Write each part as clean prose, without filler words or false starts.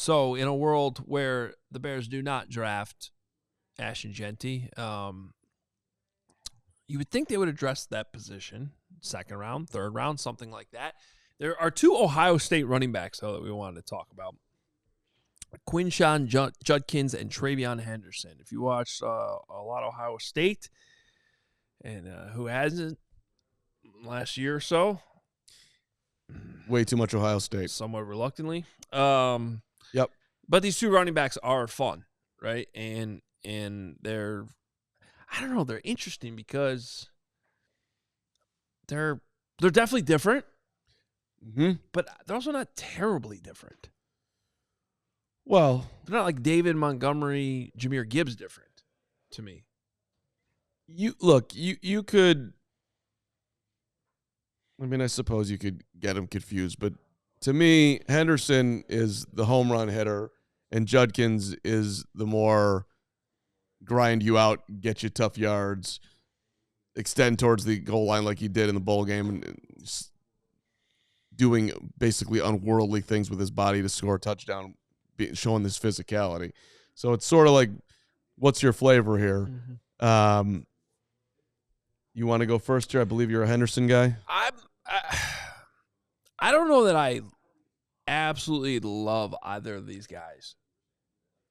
So in a world where the Bears do not draft Ashton Genty, you would think they would address that position, second round, third round, something like that. There are two Ohio State running backs, though, that we wanted to talk about. Quinshon Judkins and TreVeyon Henderson. If you watched a lot of Ohio State, and who hasn't last year or so? Way too much Ohio State. Somewhat reluctantly. Yep. But these two running backs are fun, right? And they're, I don't know, they're interesting because they're definitely different, but they're also not terribly different. Well, they're not like David Montgomery, Jahmyr Gibbs different to me. You could, I mean, I suppose you could get them confused, but to me, Henderson is the home run hitter and Judkins is the more grind you out, get you tough yards, extend towards the goal line like he did in the bowl game, and doing basically unworldly things with his body to score a touchdown, showing this physicality. So it's sort of like, what's your flavor here? You want to go first here? I believe you're a Henderson guy. I don't know that I absolutely love either of these guys,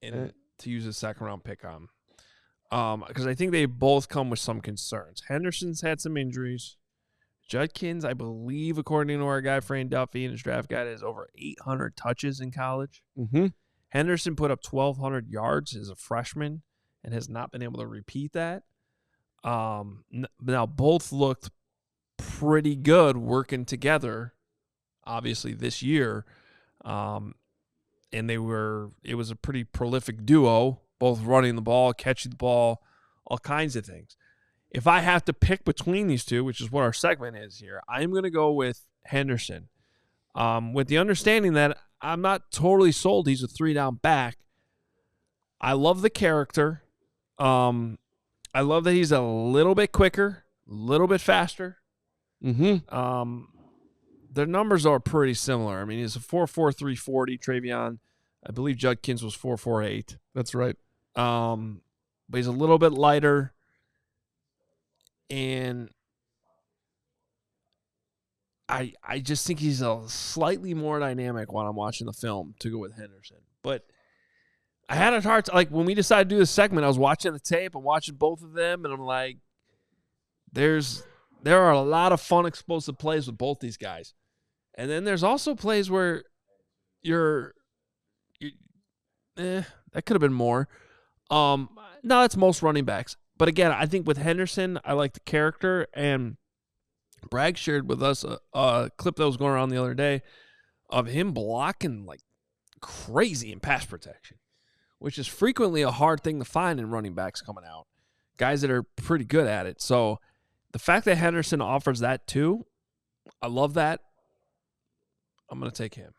and to use a second round pick on, because I think they both come with some concerns. Henderson's had some injuries. Judkins, I believe, according to our guy Fran Duffy in his draft guide, has over 800 touches in college. Henderson put up 1,200 yards as a freshman and has not been able to repeat that. Now both looked pretty good working together, obviously this year, and it was a pretty prolific duo, both running the ball, catching the ball, all kinds of things. If I have to pick between these two, which is what our segment is here, I'm going to go with Henderson, with the understanding that I'm not totally sold he's a 3-down back. I love the character. I love that he's a little bit quicker, a little bit faster. Their numbers are pretty similar. I mean, he's a 4.43 40. TreVeyon, I believe Judkins was 4.48. That's right. But he's a little bit lighter. And I just think he's a slightly more dynamic when I'm watching the film to go with Henderson. But I had a hard time. Like, when we decided to do this segment, I was watching the tape and watching both of them, and I'm like, there are a lot of fun, explosive plays with both these guys. And then there's also plays where that could have been more. No, that's most running backs. But again, I think with Henderson, I like the character, and Bragg shared with us a clip that was going around the other day of him blocking like crazy in pass protection, which is frequently a hard thing to find in running backs coming out, guys that are pretty good at it. So the fact that Henderson offers that too, I love that. I'm going to take him.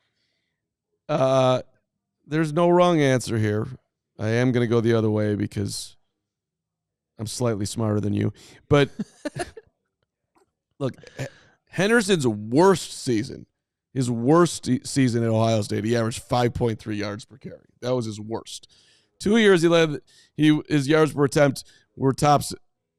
There's no wrong answer here. I am going to go the other way because I'm slightly smarter than you. But look, Henderson's worst season, his worst season at Ohio State, he averaged 5.3 yards per carry. That was his worst. 2 years his yards per attempt were tops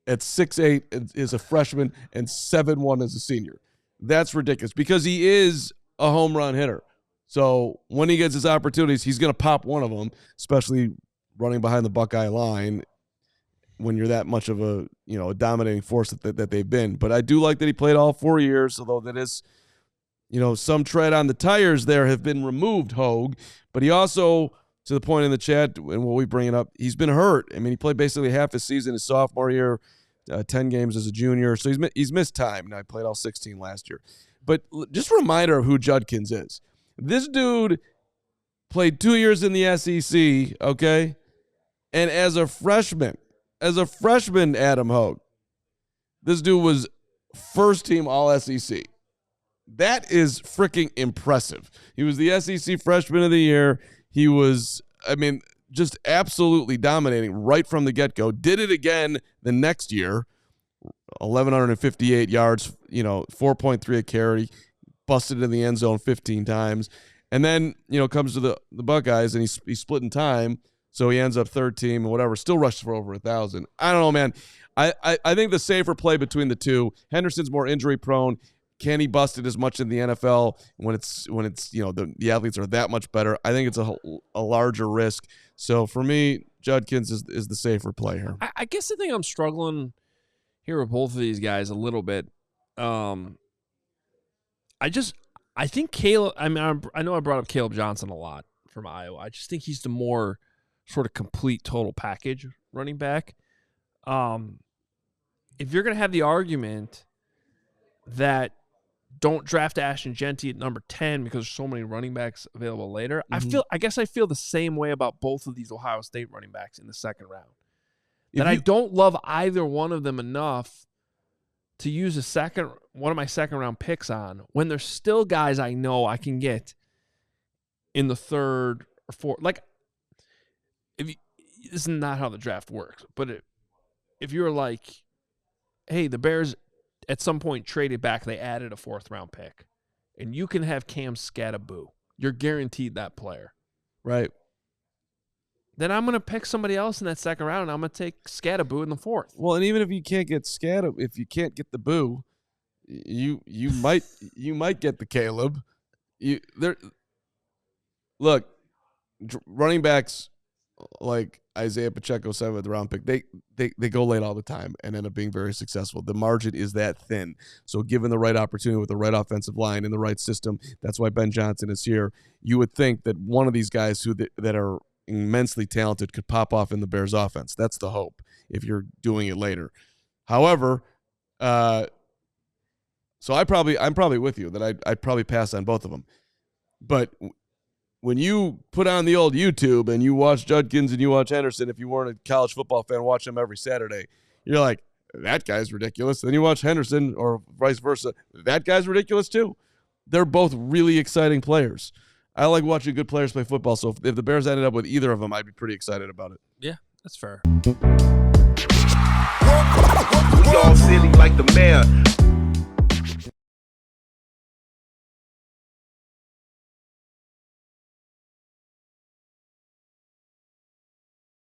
at 6.8 as a freshman and 7.1 as a senior. That's ridiculous because he is a home run hitter. So when he gets his opportunities, he's going to pop one of them, especially running behind the Buckeye line when you're that much of a dominating force that they've been. But I do like that he played all 4 years, although that is, some tread on the tires there have been removed, Hoge. But he also, to the point in the chat, and what we bring it up, he's been hurt. I mean, he played basically half his season his sophomore year, 10 games as a junior. So he's missed time. Now, he played all 16 last year. But just a reminder of who Judkins is. This dude played 2 years in the SEC, okay? And as a freshman, Adam Hoge, this dude was first-team All-SEC. That is freaking impressive. He was the SEC Freshman of the Year. He was, just absolutely dominating right from the get-go. Did it again the next year, 1,158 yards, 4.3 a carry, busted in the end zone 15 times. And then, comes to the Buckeyes, and he's splitting time, so he ends up third team and whatever, still rushes for over 1,000. I don't know, man. I think the safer play between the two, Henderson's more injury prone. Can he bust it as much in the NFL when it's the athletes are that much better? I think it's a larger risk. So for me, Judkins is the safer play here. I guess the thing I'm struggling here with both of these guys a little bit. I think Caleb. I mean, I know I brought up Caleb Johnson a lot from Iowa. I just think he's the more sort of complete total package running back. If you're going to have the argument that don't draft Ashton Genty at number 10 because there's so many running backs available later, I guess I feel the same way about both of these Ohio State running backs in the second round. I don't love either one of them enough to use one of my second round picks on when there's still guys I know I can get in the third or fourth. Like, this is not how the draft works, but if you're like, hey, the Bears at some point traded back, they added a 4th round pick, and you can have Cam Skattebo, you're guaranteed that player. Right. Then I'm going to pick somebody else in that second round, and I'm going to take Skattebo in the 4th. Well, and even if you can't get if you can't get the Boo, you might get the Caleb. Look, running backs like Isaiah Pacheco, 7th round pick, they go late all the time and end up being very successful. The margin is that thin. So given the right opportunity with the right offensive line in the right system, that's why Ben Johnson is here. You would think that one of these guys that are immensely talented could pop off in the Bears offense. That's the hope if you're doing it later. However, so I'm probably with you that I'd probably pass on both of them. But when you put on the old YouTube and you watch Judkins and you watch Henderson, if you weren't a college football fan, watch them every Saturday, you're like, that guy's ridiculous. Then you watch Henderson or vice versa. That guy's ridiculous too. They're both really exciting players. I like watching good players play football, so if the Bears ended up with either of them, I'd be pretty excited about it. Yeah, that's fair. We all silly like the mayor.